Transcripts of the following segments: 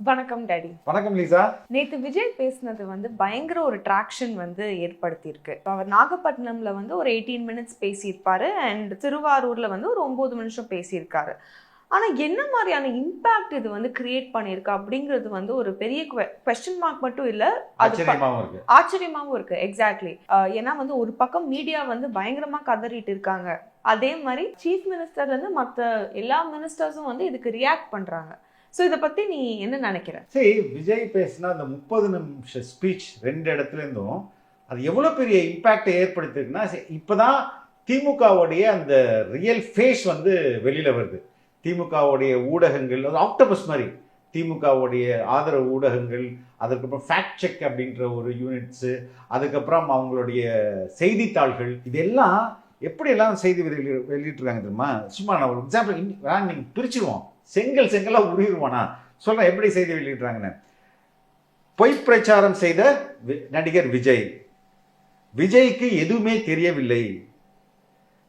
வணக்கம் டாடி. வணக்கம் லீசா. நேத்து விஜய் பேசினது பயங்கர ஒரு ட்ராக்ஷன் ஏற்படுத்தி இருக்கு. அவர் நாகப்பட்டினம்ல ஒரு 18 மினிட்ஸ் பேசியிருப்பாரு அண்ட் திருவாரூர்ல ஒரு 9 நிமிஷம் பேசியிருக்காரு. ஆனா என்ன மாதிரியான இம்பாக்ட் இது கிரியேட் பண்ணிருக்கு அப்படிங்கிறது ஒரு பெரிய குவெஸ்டின் மார்க் மட்டும் இல்ல, ஆச்சரியமாவும் இருக்கு. எக்ஸாக்ட்லி. ஏன்னா ஒரு பக்கம் மீடியா பயங்கரமா கதறிட்டு இருக்காங்க, அதே மாதிரி சீஃப் மினிஸ்டர்ல இருந்து மற்ற எல்லா மினிஸ்டர்ஸும் இதுக்கு ரியாக்ட் பண்றாங்க. ஸோ இதை பற்றி நீ என்ன நினைக்கிற? சரி, விஜய் பேசினா அந்த 30 நிமிஷ ஸ்பீச் 2 இடத்துல இருந்தும் அது எவ்வளோ பெரிய இம்பேக்டை ஏற்படுத்திருக்குன்னா, இப்போதான் திமுகவுடைய அந்த ரியல் ஃபேஸ் வெளியில் வருது. திமுகவுடைய ஊடகங்கள் ஆக்டோபஸ் மாதிரி, திமுகவுடைய ஆதரவு ஊடகங்கள், அதுக்கப்புறம் ஃபேக்ட் செக் அப்படின்ற ஒரு யூனிட்ஸு, அதுக்கப்புறம் அவங்களுடைய செய்தித்தாள்கள், இதெல்லாம் எப்படியெல்லாம் செய்தி வெளியிட்டிருக்காங்க தெரியுமா? சும்மா நான் ஒரு எக்ஸாம்பிள் நீங்கள் பிரிச்சுருவோம், செங்கலா உருவிடுவானா சொல்றேன் எப்படி செய்தி வெளியிடுறாங்கன்னு. பொய் பிரச்சாரம் செய்த நடிகர் விஜய்க்கு எதுவுமே தெரியவில்லை,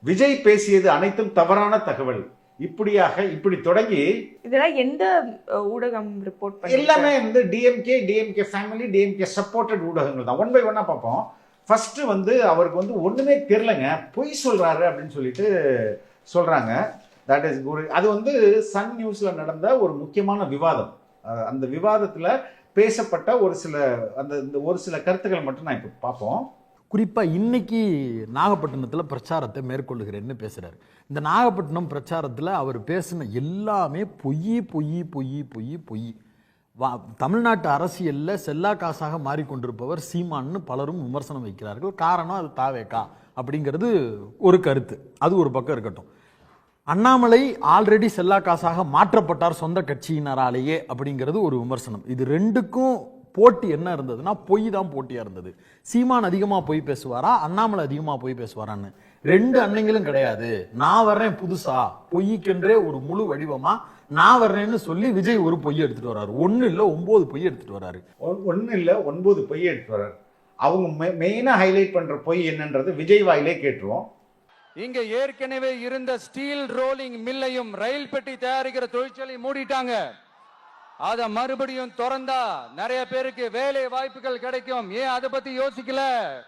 விஜய் பேசியது அனைத்தும் தவறான தகவல், இப்படி தொடங்கி இதெல்லாம் எந்த ஊடகம் ரிப்போர்ட் பண்ணி? எல்லாமே டிஎம்கே ஃபேமிலி, டிஎம்கே சப்போர்ட்டட் ஊடகங்கள் தான். 1 by 1 பார்ப்போம். ஃபர்ஸ்ட் அவருக்கு ஒண்ணுமே தெரியலங்க, பொய் சொல்றாரு அப்படின்னு சொல்லிட்டு சொல்றாங்க. தட் இஸ் ஒரு அது சன் நியூஸ்ல நடந்த ஒரு முக்கியமான விவாதம். அந்த விவாதத்துல பேசப்பட்ட ஒரு சில கருத்துக்கள் மட்டும் நான் இப்போ பார்ப்போம். குறிப்பாக இன்னைக்கு நாகப்பட்டினத்தில் பிரச்சாரத்தை மேற்கொள்ளுகிறேன்னு பேசுகிறார். இந்த நாகப்பட்டினம் பிரச்சாரத்தில் அவர் பேசின எல்லாமே பொய். தமிழ்நாட்டு அரசியலில் செல்லா காசாக மாறிக்கொண்டிருப்பவர் சீமான்னு பலரும் விமர்சனம் வைக்கிறார்கள். காரணம் அது தாவேக்கா அப்படிங்கிறது ஒரு கருத்து, அது ஒரு பக்கம் இருக்கட்டும். அண்ணாமலை ஆல்ரெடி செல்லா காசாக மாற்றப்பட்டார் சொந்த கட்சியினராலேயே அப்படிங்கிறது ஒரு விமர்சனம். இது ரெண்டுக்கும் போட்டி என்ன இருந்ததுன்னா, பொய் தான் போட்டியா இருந்தது. சீமான் அதிகமா பொய் பேசுவாரா, அண்ணாமலை அதிகமா பொய் பேசுவாரான்னு ரெண்டு அன்னைங்களும் கிடையாது. நான் வர்றேன் புதுசா, பொய்க்கென்றே ஒரு முழு வடிவமா நான் வர்றேன்னு சொல்லி விஜய் ஒரு பொய் எடுத்துட்டு வர்றாரு. 1 இல்ல 9 பொய் எடுத்துட்டு வர்றாரு. 1 இல்ல 9 பொய் எடுத்துட்டு வர்றாரு. அவங்க மெயினா ஹைலைட் பண்ற பொய் என்னன்றது விஜய் வாயிலே கேட்டுருவோம். இங்க ஏற்கனவே இருந்த ஸ்டீல் ரோலிங் மில்லையும் ரயில் பெட்டி தயாரிக்கிற தொழிற்சாலை மூடிட்டாங்க. அத மறுபடியும் திறந்தா நிறைய பேருக்கு வேலை வாய்ப்புகள் கிடைக்கும். ஏன் அதை பத்தி யோசிக்கல?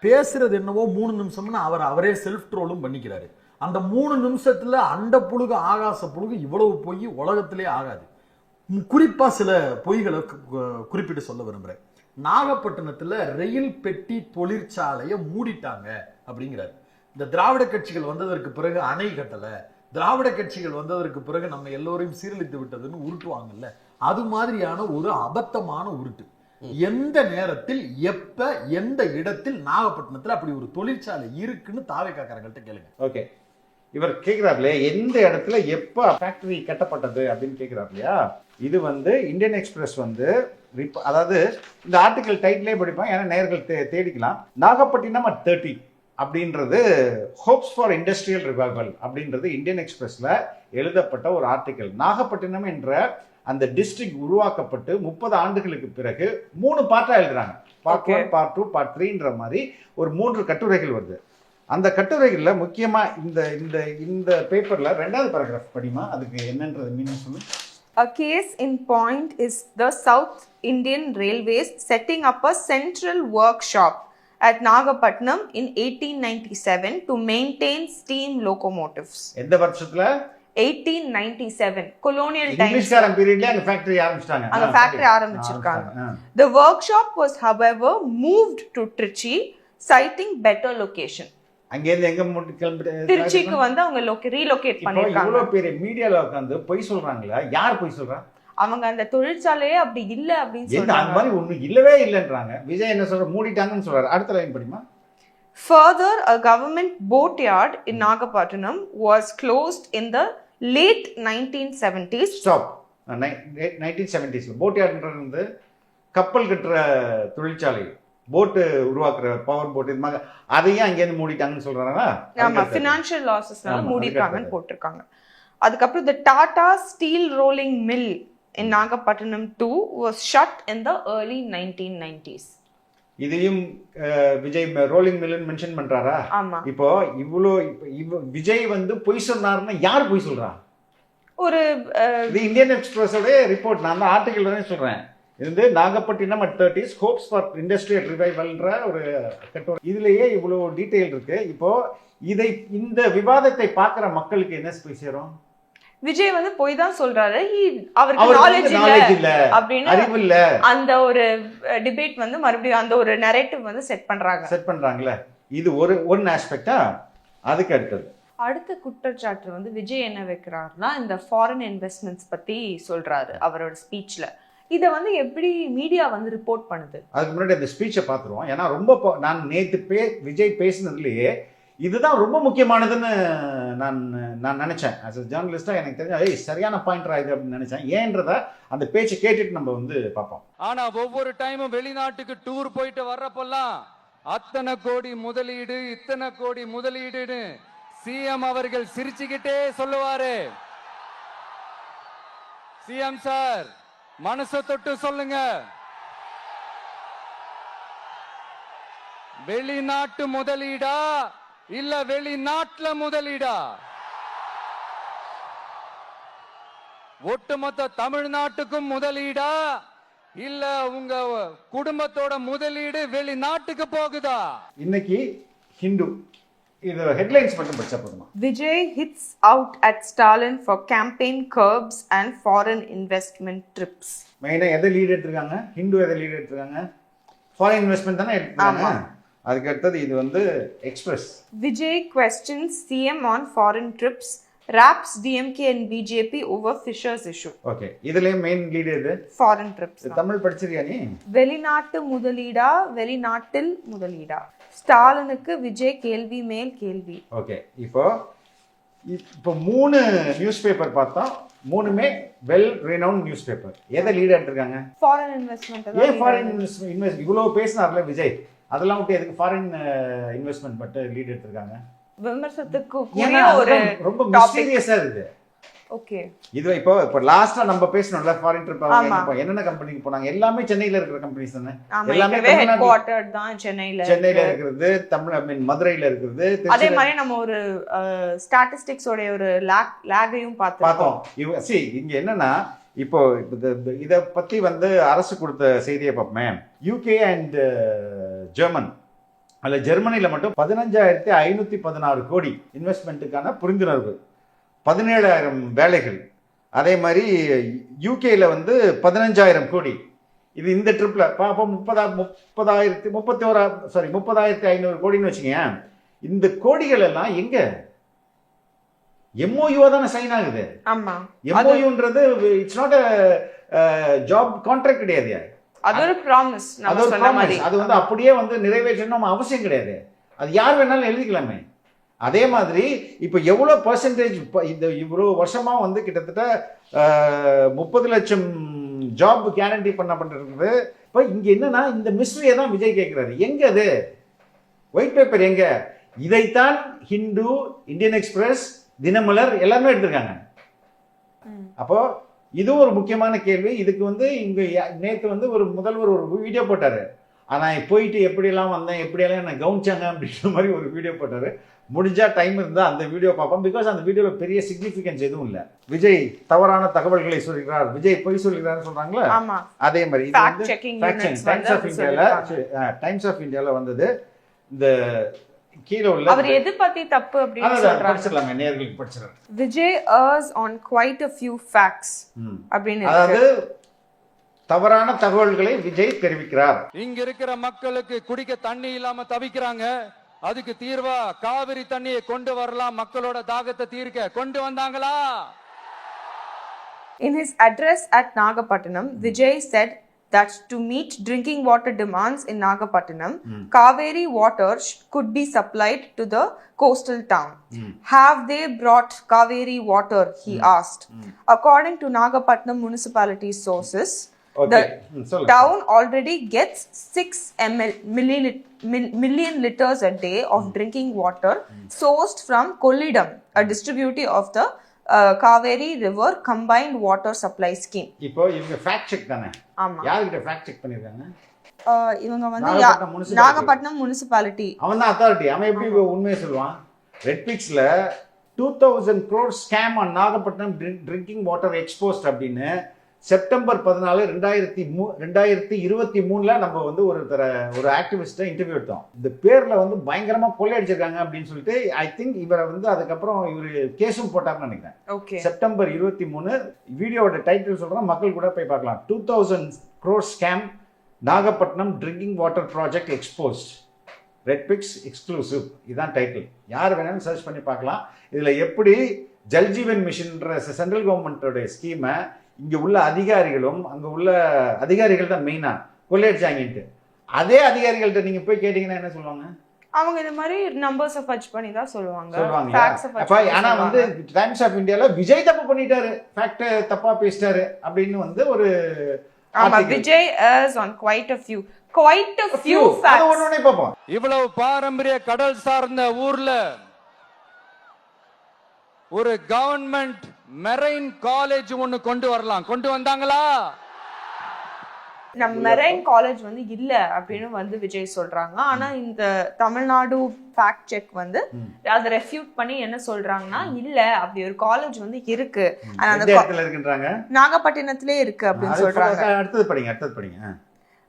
பேசுறது என்னவோ 3 நிமிஷம்னு அவரே செல்ஃப் ட்ரோலும் பண்ணிக்கிறாரு. அந்த 3 நிமிஷத்துல அண்ட புழுகு ஆகாச புழுகு இவ்வளவு பொய் உலகத்திலே ஆகாது. குறிப்பா சில பொய்களை குறிப்பிட்டு சொல்ல விரும்புறேன். நாகப்பட்டினத்துல ரயில் பெட்டி தொழிற்சாலையை மூடிட்டாங்க அப்படிங்கிறாரு. இந்த திராவிட கட்சிகள் வந்ததற்கு பிறகு அணை கட்டல, திராவிட கட்சிகள் வந்ததற்கு பிறகு நம்ம எல்லோரையும் சீரழித்து விட்டதுன்னு உருட்டுவாங்கல்ல, அது மாதிரியான ஒரு அபத்தமான உருட்டு. எந்த நேரத்தில் எப்ப எந்த இடத்தில் நாகப்பட்டினத்துல அப்படி ஒரு தொழிற்சாலை இருக்குன்னு தாவேக்காரங்கள்ட்ட கேளுங்க. ஓகே, இவர் கேட்கிறாருலையா எந்த இடத்துல எப்ப ஃபேக்டரி கட்டப்பட்டது அப்படின்னு கேட்கிறாருலையா. இது இந்தியன் எக்ஸ்பிரஸ் அதாவது இந்த ஆர்டிகல் டைட்டிலே படிப்பான், ஏன்னா நேயர்கள் தேடிக்கலாம். நாகப்பட்டினம் at 30 அப்படின்றது ஹோப்ஸ் ஃபார் இண்டஸ்ட்ரியல் ரிவைவல் அப்படின்றது இந்தியன் எக்ஸ்பிரஸ்ல எழுதப்பட்ட ஒரு ஆர்டிகல். நாகப்பட்டினம் என்ற அந்த டிஸ்ட்ரிக்ட் உருவாக்கப்பட்டு 30 ஆண்டுகளுக்கு பிறகு 3 பார்ட்டா எழுதுறாங்க. பார்ட் 1, பார்ட் 2, பார்ட் 3ன்ற மாதிரி ஒரு 3 கட்டுரைகள் வருது. அந்த கட்டுரைகள்ல முக்கியமா இந்த பேப்பர்ல 2வது பேராகிராஃப் படிமா, அதுக்கு என்னன்றது மீனிங் சொல்லு. A case in point is the South Indian Railways setting up a central workshop at Nagapattinam in 1897 to maintain steam locomotives. எந்த வருஷத்துல? 1897 colonial times. இங்கிலீஷ்காரன் பீரியட்ல அங்க ஃபேக்டரி ஆரம்பிச்சிட்டாங்க. அங்க ஃபேக்டரி ஆரம்பிச்சிருக்காங்க. The workshop was however moved to Trichy citing better location. அங்க இருந்து எங்க திருச்சிக்கு அவங்க ரீலோகேட் பண்ணிருக்காங்க. இவ்வளவு பெரிய மீடியால உட்கார்ந்து பொய் சொல்றாங்களா? யார் பொய் சொல்றா? அவங்க அந்த தொழிற்சாலையே அப்படி இல்ல அப்படின்னு சொல்றாங்க. அந்த மாதிரி ஒண்ணு இல்லவே இல்லன்றாங்க. விஜய் என்ன சொல்ற, மூடிட்டாங்கன்னு சொல்றாரு. அடுத்த line படிமா. Further, a government boatyard in Nagapattinam was closed in the late 1970s. Stop. 1970s போட்யார்ட்ன்றது கப்பல் கட்டுற தொழிற்சாலை, போட்டு உருவாக்குற பவர் போட், இது மாதிரி அதையும் அங்கேருந்து மூடிட்டாங்கன்னு சொல்றாங்க. ஆமா, ஃபினான்ஷியல் லாஸஸ்னால மூடிட்டாங்கன்னு போட்டிருக்காங்க. அதுக்கப்புறம் the Tata Steel Rolling Mill in Nagapattinam too was shut in the early 1990s. இதையும் விஜய் ரோலிங் மில்லுன்னு மென்ஷன் பண்றாரா? ஆமா. இப்போ விஜய் பொய் சொன்னாருன்னா யார் பொய் சொல்றா? ஒரு இது இந்தியன் எக்ஸ்பிரஸோட ரிப்போர்ட், நான் தான் ஆர்டிகல் தானே சொல்றேன். இது வந்து Nagapattinam at 30s hopes for industrial ரிவைவல்ன்ற ஒரு கட்டுரை. இதுலயே இவ்வளவு டீடைல் இருக்கு. இப்போ இந்த விவாதத்தை பார்க்குற மக்களுக்கு என்ன போய் சேரும்? விஜய் வந்து போய் தான் சொல்றாரு, அவருக்கு அவருக்கு நாலேஜ் இல்ல அப்படின்னு அறிவு இல்ல. அந்த ஒரு டிபேட் வந்து மறுபடியும் அந்த ஒரு நரேட்டிவ் வந்து செட் பண்றாங்கல்ல. இது ஒன் ஆஸ்பெக்டா. அதுக்கு அடுத்த குற்றச்சாட்டு வந்து விஜய் என்ன வைக்கிறாருன்னா, இந்த ஃபாரின் இன்வெஸ்ட்மெண்ட்ஸ் பத்தி சொல்றாரு அவரோட ஸ்பீச்ல. இதை வந்து எப்படி மீடியா வந்து ரிப்போர்ட் பண்ணுது? அதுக்கு முன்னாடி அந்த ஸ்பீச்சை பார்த்துருவோம். ஏன்னா ரொம்ப நான் நேற்று விஜய் பேசினதுலேயே இதுதான் ரொம்ப முக்கியமானதுன்னு நான் நினைச்சேன். ஆஸ் அ ஜேர்னலிஸ்டா எனக்கு தெரிஞ்ச சரியான பாயிண்ட் ஆகுது அப்படின்னு நினைச்சேன். ஏன்றத அந்த பேச்சை கேட்டுட்டு நம்ம வந்து பார்ப்போம். ஆனா ஒவ்வொரு டைமும் வெளிநாட்டுக்கு டூர் போயிட்டு வர்றப்பெல்லாம் அத்தனை கோடி முதலீடு, இத்தனை கோடி முதலீடுன்னு சிஎம் அவர்கள் சிரிச்சுக்கிட்டே சொல்லுவாரு. சிஎம் சார் மனசை தொட்டு சொல்லுங்க, வெளிநாட்டு முதலீடா இல்ல வெளிநாட்டுல முதலீடா? ஒட்டுமொத்த தமிழ்நாட்டுக்கும் முதலீடா இல்ல உங்க குடும்பத்தோட முதலீடு வெளிநாட்டுக்கு போகுதா? இன்னைக்கு ஹிந்து இது ஹெட்லைன்ஸ் மட்டும் படிச்சா போதுமா? Vijay hits out at Stalin for campaign curbs and foreign investment trips. மெயினா எதை லீட் எடுத்துருக்காங்க? ஹிந்து எதை லீட் எடுத்துருக்காங்க? ஃபாரின் இன்வெஸ்ட்மெண்ட் தானே எடுத்துருக்காங்க. அதுக்கு அடுத்தது இது வந்து express. Vijay questions CM on foreign trips, raps DMK and BJP over Fisher's issue. Okay, இதுலயே மெயின் லீட் எது? Foreign trips. தமிழ் படிச்சிருக்கியா நீ? வெளிநாட்டு முதலீடா வெளிநாட்டில் முதலீடா? ஸ்டாலினுக்கு விஜய் கேள்வி மேல் கேள்வி. ஓகே, இப்போ 3 நியூஸ் பேப்பர் பார்த்தோம். 3மே வெல் ரெனவுண்ட் நியூஸ் பேப்பர். எதை லீட் எடுத்துருக்காங்க? Foreign investment. ஏன் ஃபாரின் இன்வெஸ்ட் இவ்வளவு பேசினார்ல விஜய், அதெல்லாம் விட்டு எதுக்கு ஃபாரின் இன்வெஸ்ட்மெண்ட் மட்டும் லீட் எடுத்துருக்காங்க? விமர்சனத்துக்கு ஒரு ரொம்ப மிஸ்டீரியஸா இருக்கு. ஓகே, இது இப்போ லாஸ்டா நம்ம பேசணும்ல ஃபாரின் ட்ரிப் என்னென்ன கம்பெனிக்கு போனாங்க? எல்லாமே சென்னையில இருக்கிற கம்பெனிஸ் தானே. எல்லாமே ஹெட்குவார்ட்டர் தான் சென்னையில இருக்கிறது, மதுரையில இருக்கிறது. அதே மாதிரி நம்ம ஒரு ஸ்டாட்டிஸ்டிக்ஸ் உடைய ஒரு லாகையும் பார்த்தோம். இங்க என்னன்னா, இப்போ இத பத்தி வந்து அரசு கொடுத்த செய்தியை பார்ப்போமே. யூகே அண்ட் ஜெர்மன், அதில் ஜெர்மனியில் மட்டும் 15,516 கோடி இன்வெஸ்ட்மெண்ட்டுக்கான புரிந்துணர்வு, 17,000 வேலைகள். அதே மாதிரி யூகேல வந்து 15,000 கோடி. இது இந்த ட்ரிப்ல அப்போ 30,500 கோடின்னு வச்சுக்கங்க. இந்த கோடிகள் எல்லாம் எங்க? எம்ஓயூவா தானே சைன் ஆகுது. ஆமா, எம்ஓயூன்றது இட்ஸ் நாட் ஜாப் கான்ட்ராக்ட் கிடையாது. அது ஒரு ப்ராமிஸ். அது வந்து அப்படியே வந்து நிறைவேற்றணும் அவசியம் கிடையாது. அது யார் வேணாலும் எழுதிக்கலாமே. அதே மாதிரி இப்போ எவ்வளோ பர்சன்டேஜ் இந்த இவ்வளோ வருஷமா வந்து கிட்டத்தட்ட 30 லட்சம் ஜாப் கேரண்டி பண்ணப்பட்டிருக்குது. இப்போ இங்க என்னன்னா, இந்த மிஸ்ட்ரியை தான் விஜய் கேட்கிறாரு. எங்க அது ஒயிட் பேப்பர் எங்க? இதைத்தான் ஹிந்து, இந்தியன் எக்ஸ்பிரஸ், தினமலர் எல்லாமே எடுத்திருக்காங்க. அப்போ இது ஒரு முக்கியமான கேள்வி. இதுக்கு வந்து இங்க நேற்று வந்து ஒரு முதல்வர் ஒரு வீடியோ போட்டாரு. ஆனால் போயிட்டு எப்படியெல்லாம் வந்தேன், எப்படியெல்லாம் என்ன கவனிச்சாங்க அப்படின்ற மாதிரி ஒரு வீடியோ போட்டாரு. முடிஞ்சா டைம் இருந்தால் அந்த வீடியோ பார்ப்போம். பிகாஸ் அந்த வீடியோவில் பெரிய சிக்னிஃபிகன்ஸ் எதுவும் இல்லை. விஜய் தவறான தகவல்களை சொல்கிறார், விஜய் பொய் சொல்கிறாருன்னு சொல்றாங்களே, அதே மாதிரி இது வந்து டைம்ஸ் ஆஃப் இந்தியாவில் வந்தது. இந்த கீழே உள்ள அவர் எது பத்தி தப்பு அப்படின்னு படிச்சிடலாமே, நேயர்களுக்கு படிச்சிடலாம். Vijay errs on quite a few facts அப்படின்னு, அதாவது தவறான தகவல்களை விஜய் தெரிவிக்கிறார். இங்க இருக்கிற மக்களுக்கு குடிக்க தண்ணி இல்லாம தவிக்கிறாங்க. அதுக்கு தீர்வா காவிரி தண்ணியை கொண்டு வரலாம், மக்களோட தாகத்தை தீர்க்க. கொண்டு வந்தாங்களா? In his address at Nagapattinam, Vijay said that to meet drinking water demands in Nagapattinam, Kaveri water could be supplied to the coastal town. Have they brought Kaveri water? He asked. According to Nagapattinam municipality sources, the town already gets 6 million liters a day of drinking water sourced from Kollidam, a distributary of the Kaveri River Combined Water Supply Scheme. இப்போ இவங்க fact check தானே? ஆமா. யார்கிட்ட fact check பண்ணிருக்காங்க? இவங்க வந்து Nagapattinam municipality. அவன் தான் அத்தாரிட்டி. அவன் எப்படி உண்மையை சொல்லுவான்? ரெட் பிக்ஸ்ல 2000 crore scam on Nagapattinam drinking water exposed அப்படின்னு செப்டம்பர் 14 2023 நம்ம வந்து ஒரு ஆக்டிவிஸ்ட்டை இன்டர்வியூ எடுத்தோம். இந்த பேர்ல வந்து பயங்கரமா கொள்ளையடிச்சிருக்காங்க அப்படின்னு சொல்லிட்டு ஐ திங்க் இவரை வந்து அதுக்கப்புறம் இவர் கேஸும் போட்டார்னு நினைக்கிறேன். ஓகே. செப்டம்பர் 23 வீடியோட டைட்டில் சொல்றேன், மக்கள் கூட போய் பார்க்கலாம். 2000 crore scam Nagapattinam drinking water project exposed, Red Pix exclusive, இதான் டைட்டில். யார் வேணாலும் சர்ச் பண்ணி பார்க்கலாம். இதுல எப்படி ஜல்ஜீவன் மிஷன்ன்ற சென்ட்ரல் கவர்மெண்டோட ஸ்கீமை இங்க உள்ள அதிகாரிகளும், அங்க உள்ள அதிகாரிகள் தான் மெயினா கொள்ளையடிச்சாங்கன்ட்டு. அதே அதிகாரிகள்ட்ட நீங்க போய் கேட்டீங்கன்னா என்ன சொல்லுவாங்க? அவங்க இந்த மாதிரி நம்பர்ஸ் ஃபட்ச் பண்ணி தான் சொல்லுவாங்க. ஆனா வந்து டைம்ஸ் ஆஃப் இந்தியால விஜய் தப்பு பண்ணிட்டாரு, ஃபேக்ட் தப்பா பேசிட்டாரு அப்படின்னு வந்து ஒரு Vijay is on quite a few facts. ஒண்ணே பாப்போம். இவ்வளவு பாரம்பரிய கடல் சார்ந்த ஊர்ல ஒரு கவர்மெண்ட் மெரைன் காலேஜ் ஒன்னு கொண்டு வந்தாங்களா? நம்ம மெரைன் காலேஜ் வந்து இல்ல அப்படின்னு வந்து விஜய் சொல்றாங்க. ஆனா இந்த தமிழ்நாடு ஃபேக்ட் செக் வந்து அதை ரெஃப்யூட் பண்ணி என்ன சொல்றாங்கன்னா, இல்ல அப்படி ஒரு காலேஜ் வந்து இருக்கு, நாகப்பட்டினத்திலே இருக்கு அப்படின்னு சொல்றாங்க. அடுத்தது படிங்க.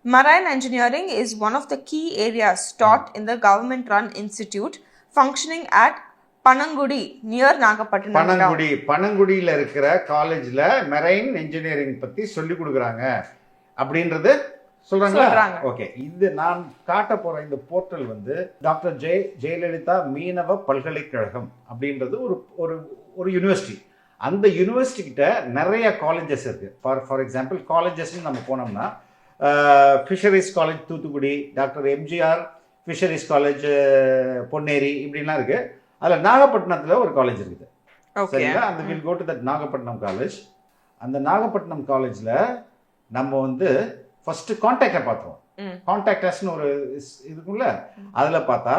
Marine engineering is one of the key areas taught in the government-run institute functioning at Panangudi near Nagapattinam. பனங்குடியில இருக்கிற காலேஜ்ல மெரைன் இன்ஜினியரிங் பத்தி சொல்லி கொடுக்குறாங்க அப்படின்றது சொல்றாங்க. ஓகே, இது நான் காட்ட போற இந்த போர்ட்டல் வந்து டாக்டர் ஜெயலலிதா மீனவ பல்கலைக்கழகம் அப்படின்றது ஒரு யூனிவர்சிட்டி. அந்த யூனிவர்சிட்டி கிட்ட நிறைய காலேஜஸ் இருக்கு. ஃபார் எக்ஸாம்பிள் காலேஜஸ் நம்ம போனோம்னா fisheries college Thoothukudi, doctor MGR fisheries college Ponneri, இப்படிலாம் இருக்கு. அதில் நாகப்பட்டினத்தில் ஒரு காலேஜ் இருக்குது. சரிங்களா? அந்த will go to that Nagapattinam college. அந்த நாகப்பட்டினம் காலேஜில் நம்ம வந்து ஃபர்ஸ்ட் கான்டாக்டை பார்த்துருவோம். கான்டாக்டர்ஸ்னு ஒரு இதுக்குள்ள அதில் பார்த்தா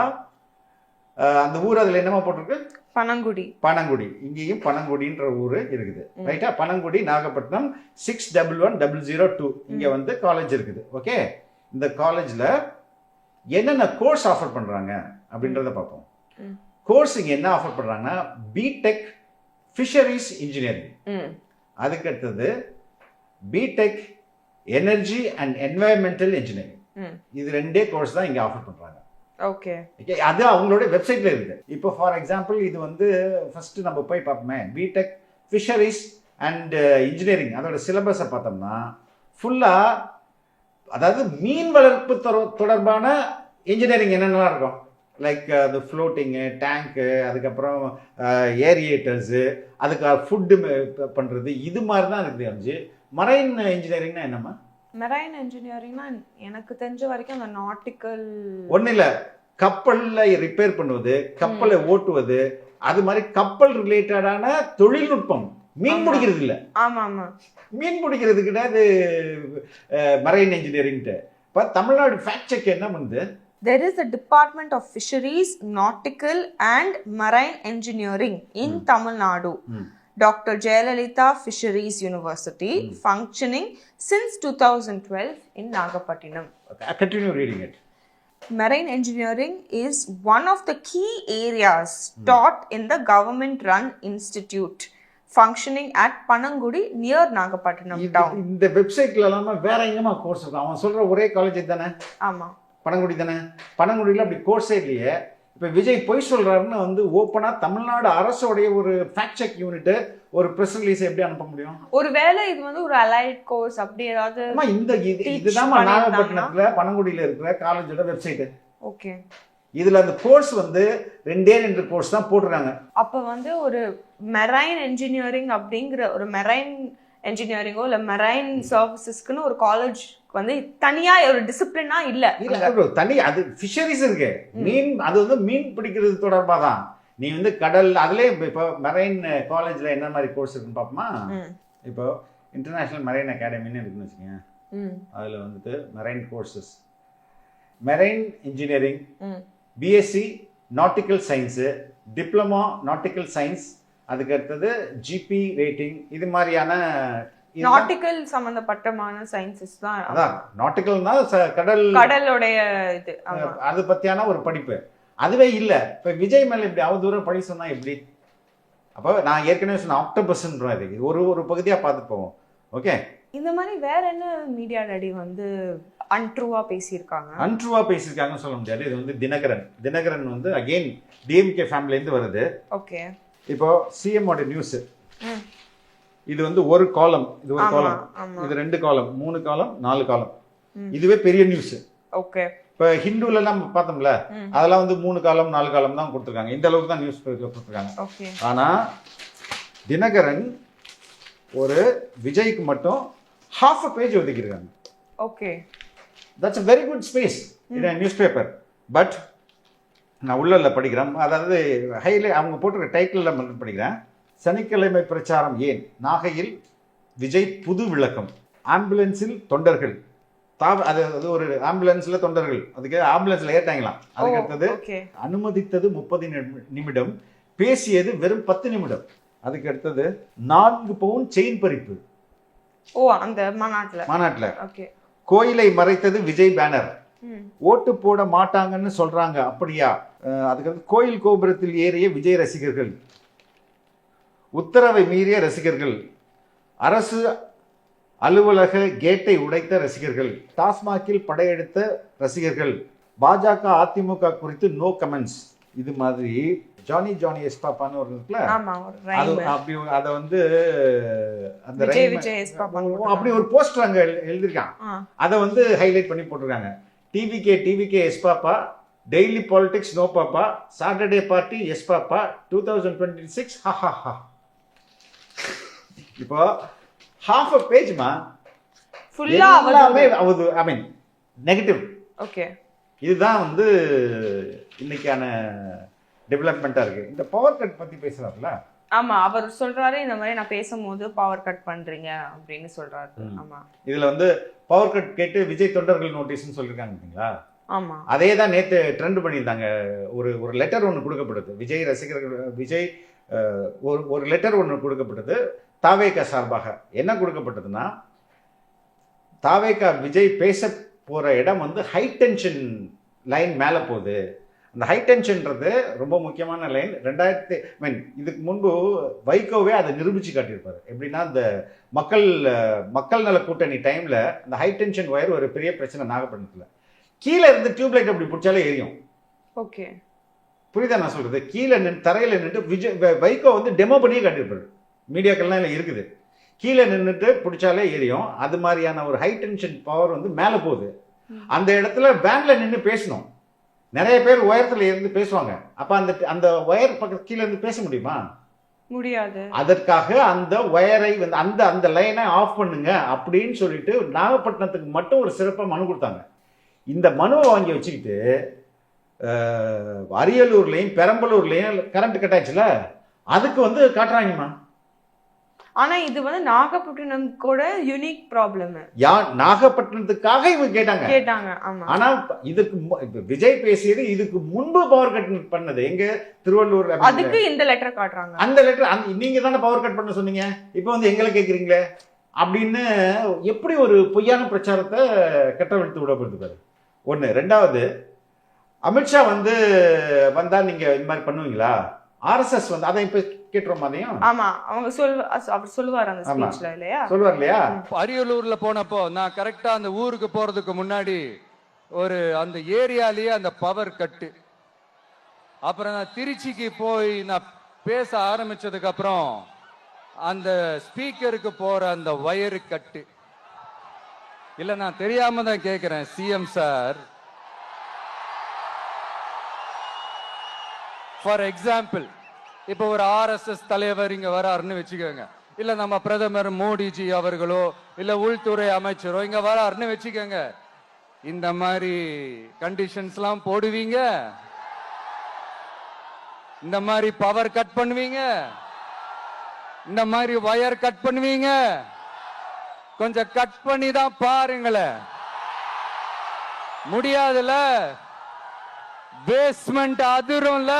அந்த ஊர் அதில் என்னமா போட்டிருக்கு? பனங்குடி. இங்கேயும் பனங்குடின்ற ஊர் இருக்குது. ரைட்டா? பனங்குடி நாகப்பட்டினம் 611002 இங்க வந்து காலேஜ் இருக்குது. ஓகே, இந்த காலேஜ்ல என்னென்ன கோர்ஸ் ஆஃபர் பண்றாங்க அப்படின்றத பார்ப்போம். கோர்ஸ் இங்க என்ன ஆஃபர் பண்றாங்கன்னா, பிடெக் ஃபிஷரிஸ் இன்ஜினியரிங், அதுக்கு அடுத்தது B Tech energy and environmental engineering. இது ரெண்டே கோர்ஸ் தான் இங்க ஆஃபர் பண்றாங்க. ஓகே, அது அவங்களோட வெப்சைட்ல இருக்கு. இப்போ ஃபார் எக்ஸாம்பிள் இது வந்து ஃபர்ஸ்ட் நம்ம போய் பார்ப்போமே, பிடெக் ஃபிஷரிஸ் அண்ட் இன்ஜினியரிங் அதோட சிலபஸை பார்த்தோம்னா ஃபுல்லா, அதாவது மீன் வளர்ப்பு தொடர்பான இன்ஜினியரிங் என்னென்னலாம் இருக்கும், லைக் அது ஃப்ளோட்டிங்கு, டேங்க்கு, அதுக்கப்புறம் ஏரியேட்டர்ஸு, அதுக்கு ஃபுட்டு பண்ணுறது, இது மாதிரி தான் இருக்குது. அஞ்சு மரைன் இன்ஜினியரிங்னா என்னம்மா? மெரைன் இன்ஜினியரிங்னா எனக்கு தெரிஞ்ச வரைக்கும் அந்த நாட்டிக்கல் ஒன்றும் இல்லை, கப்பல்ல ரிப்பேர் பண்ணுவது, கப்பலை ஓட்டுவது, அது மாதிரி கப்பல் ரிலேட்டடான தொழில்நுட்பம். மீன் பிடிக்கிறது இல்லை. ஆமா, மீன் பிடிக்கிறது கிடையாது மரைன் இன்ஜினியரிங்ட்டு. இப்போ தமிழ்நாடு ஃபேக்ட் செக் என்ன பண்ணுது? There is a Department of Fisheries, Nautical and Marine Engineering in Tamil Nadu. Dr. Jayalalitha Fisheries University, functioning since 2012 in Nagapattinam. Okay, continue reading it. Marine engineering is one of the key areas taught in the government-run institute, functioning at Panangudi near Nagapattinam town. இந்த வெப்சைட்ல எல்லாம் வேற எங்கமா course இருக்கு? அவன் சொல்ற ஒரே college தானே? ஆமா, பனங்குடி தானே. பனங்குடியில் அப்படி கோர்ஸே இல்லையே. இப்போ விஜய் பொய் சொல்றாருன்னு வந்து ஓப்பனா தமிழ்நாடு அரசோடைய ஒரு ஃபேக்ட் செக் யூனிட் ஒரு பிரஸ் ரிலீஸ் எப்படி அனுப்ப முடியும்? ஒருவேளை இது வந்து ஒரு அலைட் கோர்ஸ் அப்படி ஏதாவது இதுதான் நாகப்பட்டினத்துல பனங்குடியில இருக்கிற காலேஜோட வெப்சைட். ஓகே, இதுல அந்த கோர்ஸ் வந்து 2 கோர்ஸ் தான் போட்டுருக்காங்க. அப்ப வந்து ஒரு மெரைன் என்ஜினியரிங் அப்படிங்கிற ஒரு மெரைன் என்ஜினியரிங்கோ இல்ல மெரைன் சர்வீசஸ்க்குன்னு ஒரு காலேஜ் வந்து தனியா ஒரு டிசிப்ளினா இல்ல. தனி அது ஃபிஷரிஸ் இருக்கு, மீன், அது வந்து மீன் பிடிக்கிறது தொடர்பா தான். நீ வந்து கடல் அதுலயே இப்போ மெரைன் காலேஜ்ல என்ன மாதிரி கோர்ஸ் இருக்குன்னு பாப்போமா? இப்போ இன்டர்நேஷனல் மெரைன் அகாடமின்னு இருக்குன்னு வச்சுக்கோங்க. அதுல வந்துட்டு marine courses, marine engineering, BSc nautical science, diploma nautical science, அதுக்கு அடுத்தது ஜிபி ரேட்டிங், இது மாதிரியான நாட்டிக்கல் சம்பந்தப்பட்டமான சயின்சஸ் தான். அதான் நாட்டிக்கல்னா கடலோடைய இது, அது பத்தியான ஒரு படிப்பு. அதுவே இல்ல. இப்ப விஜய் மேல இப்படி அவதூற பழி சொன்னா எப்படி? அப்போ நான் ஏற்கனவே சொன்ன ஆக்டோபஸ்ன்றது ஒரு பகுதியாக பார்த்துட்டு போவோம். ஓகே, இந்த மாதிரி வேற என்ன மீடியா டாடி வந்து அன்ட்ரூவா பேசியிருக்காங்க? அன்ட்ரூவா பேசியிருக்காங்கன்னு சொல்ல முடியாது. இது வந்து தினகரன் வந்து அகெயின் டிஎம்கே ஃபேமிலியிலேருந்து வருது. ஓகே, இப்போ சிஎம்மோட நியூஸ் இது வந்து ஒரு காலம், இது ஒரு காலம், இது 2 காலம், 3 காலம், 4 காலம். இதுவே பெரிய நியூஸ். ஓகே, இப்போ ஹிந்துல நம்ம பார்த்தோம்ல, அதெல்லாம் வந்து 3 காலம் 4 காலம் தான் கொடுத்துருக்காங்க. இந்த அளவுக்கு தான் நியூஸ் பேப்பர்ல கொடுத்துருக்காங்க. ஓகே. ஆனா தினகரன் ஒரு விஜய்க்கு மட்டும் half a page ஒதுக்கிருக்காங்க. Okay, that's a very good space in a newspaper. But நான் உள்ள படிக்கிறேன், அதாவது ஹைலைட் அவங்க போட்டிருக்க டைட்டில் மட்டும் படிக்கிறேன். சனிக்கிழமை பிரச்சாரம் ஏன், நாகையில் விஜய் புது விளக்கம், ஆம்புலன்ஸில் தொண்டர்கள், அது ஒரு ஆம்புலன்ஸ்ல தொண்டர்கள், அதுக்கு ஆம்புலன்ஸ்ல ஏற்றாங்களாம். அதுக்கு அடுத்தது அனுமதித்தது 30 நிமிடம், பேசியது வெறும் 10 நிமிடம். அதுக்கு அடுத்தது 4 பவுன் செயின் பறிப்பு. அந்த மாநாட்டுல. ஓகே, கோயிலை மறைத்தது விஜய் பேனர், ஓட்டு போட மாட்டாங்கன்னு சொல்றாங்க அப்படியா. அதுக்கு கோயில் கோபுரத்தில் ஏறிய விஜய் ரசிகர்கள், உத்தரவை மீறிய ரசிகர்கள், அரசு அலுவலக கேட்டை உடைத்த ரசிகர்கள், டாஸ்மாகில் படையெடுத்த ரசிகர்கள், பாஜக அதிமுக குறித்து நோ கமெண்ட்ஸ். இது மாதிரி ஜானி எஸ்பாப்பான்னு ஒரு இருக்குல்ல, அப்படி அதை வந்து அந்த அப்படி ஒரு போஸ்டர் அங்க எழுதிருக்கான். அதை வந்து ஹைலைட் பண்ணி போட்டிருக்காங்க. டிவிகே எஸ்பாப்பா, டெய்லி பாலிடிக்ஸ் நோ பாப்பா, சாட்டர்டே பார்ட்டி எஸ் பாப்பா, 2026 ஹா. இப்போ half a page ஃபுல்லாவே ஐ மீன் நெகட்டிவ். ஓகே, இதுதான் வந்து இன்னைக்கான டெவலப்மெண்டா இருக்கு. இந்த பவர் கட் பத்தி பேசுறாருல, ஆமா, அவர் சொல்றாரு இந்த மாதிரி நான் பேசும்போது பவர் கட் பண்றீங்க அப்படின்னு சொல்றாரு. ஆமா, இதுல வந்து பவர் கட் கேட்டு விஜய் தொண்டர்கள் நோட்டீஸ்னு சொல்லிருக்காங்க பாத்தீங்களா. ஆமா, அதே தான் நேத்து ட்ரெண்ட் பண்ணியிருந்தாங்க. ஒரு லெட்டர் ஒன்று கொடுக்கப்படுது விஜய் ரசிகர்கள், விஜய் ஒரு லெட்டர் ஒன்று கொடுக்கப்பட்டது தாவேகா சார்பாக. என்ன கொடுக்கப்பட்டதுன்னா, தாவேகா விஜய் பேச போற இடம் வந்து ஹை டென்ஷன் லைன் மேல போகுது. அந்த ஹை டென்ஷன்றது ரொம்ப முக்கியமான லைன். இதுக்கு முன்பு வைகோவே அதை நிரூபிச்சு காட்டியிருப்பாரு. எப்படின்னா, இந்த மக்கள் நல கூட்டணி டைம்ல அந்த ஹை டென்ஷன் ஒயர் ஒரு பெரிய பிரச்சனை நாகப்பட்டினத்துல. கீழே இருந்து டியூப்லைட் அப்படி பிடிச்சாலே எரியும். ஓகே, புரியுதா நான் சொல்றது? கீழே நின்று தரையில நின்று வைகோ வந்து டெமோ பண்ணியே காட்டியிருப்பாரு. மீடியாக்கள்லாம் இல்லை இருக்குது. கீழே நின்றுட்டு பிடிச்சாலே எரியும். அது மாதிரியான ஒரு ஹை டென்ஷன் பவர் வந்து மேலே போகுது. அந்த இடத்துல வேன்ல நின்று பேசணும். நிறைய பேர் உயரத்துல இருந்து பேசுவாங்க. அப்ப அந்த ஒயர் பக்கத்து கீழே இருந்து பேச முடியுமா? முடியாது. அதற்காக அந்த ஒயரை வந்து அந்த லைனை ஆஃப் பண்ணுங்க அப்படின்னு சொல்லிட்டு நாகப்பட்டினத்துக்கு மட்டும் ஒரு சிறப்பாக மனு கொடுத்தாங்க. இந்த மனுவை வாங்கி வச்சுக்கிட்டு அரியலூர்லையும் பெரம்பலூர்லையும் கரண்ட் கட் ஆச்சுல, அதுக்கு வந்து காட்டுறாங்கம்மா. ஆனா இது வந்து நாகப்பட்டினம் கூட யூனிக் ப்ராப்ளம். நாகப்பட்டினத்துக்காக இவங்க கேட்டாங்க. ஆனா இதுக்கு விஜய் பேசியது இதுக்கு முன்பு பவர் கட் பண்ணது எங்க திருவள்ளூர். அதுக்கு இந்த லெட்டர் காட்டுறாங்க. அந்த லெட்டர் நீங்க தானே பவர் கட் பண்ண சொன்னீங்க, இப்போ வந்து எங்களை கேக்குறீங்களே அப்படின்னு எப்படி ஒரு பொய்யான பிரச்சாரத்தை கட்டவிழ்த்து விடப்படுது பாரு. ஒண்ணு. ரெண்டாவது, அமித்ஷா வந்து வந்தா நீங்க இந்த மாதிரி பண்ணுவீங்களா? RSS வந்து அதை இப்ப கேட்டுறோம். அதையும் ஆமா, அவர் சொல்லுவார் அந்த ஸ்பீச்ல இல்லையா, சொல்லுவார் இல்லையா. அரியலூர்ல போனப்போ நான் கரெக்டா அந்த ஊருக்கு போறதுக்கு முன்னாடி அந்த ஏரியாலேயே அந்த பவர் கட்டு. அப்புறம் நான் திருச்சிக்கு போய் நான் பேச ஆரம்பிச்சதுக்கு அப்புறம் அந்த ஸ்பீக்கருக்கு போற அந்த வயரு கட்டு. இல்ல நான் தெரியாம தான் கேக்குறேன் சிஎம் சார். ஃபார் எக்ஸாம்பிள், இப்போ ஒரு RSS தலைவர் இங்க வராருன்னு வச்சுக்கோங்க, இல்ல நம்ம பிரதமர் மோடிஜி அவர்களோ இல்ல உள்துறை அமைச்சரோ இங்க வராருன்னு வச்சுக்கோங்க, இந்த மாதிரி கண்டிஷன்ஸ்லாம் போடுவீங்க, இந்த மாதிரி பவர் கட் பண்ணுவீங்க, இந்த மாதிரி வயர் கட் பண்ணுவீங்க, கொஞ்சம் கட் பண்ணி தான் பாருங்களேன். முடியாதுல, பேஸ்மெண்ட் அதிரும்ல.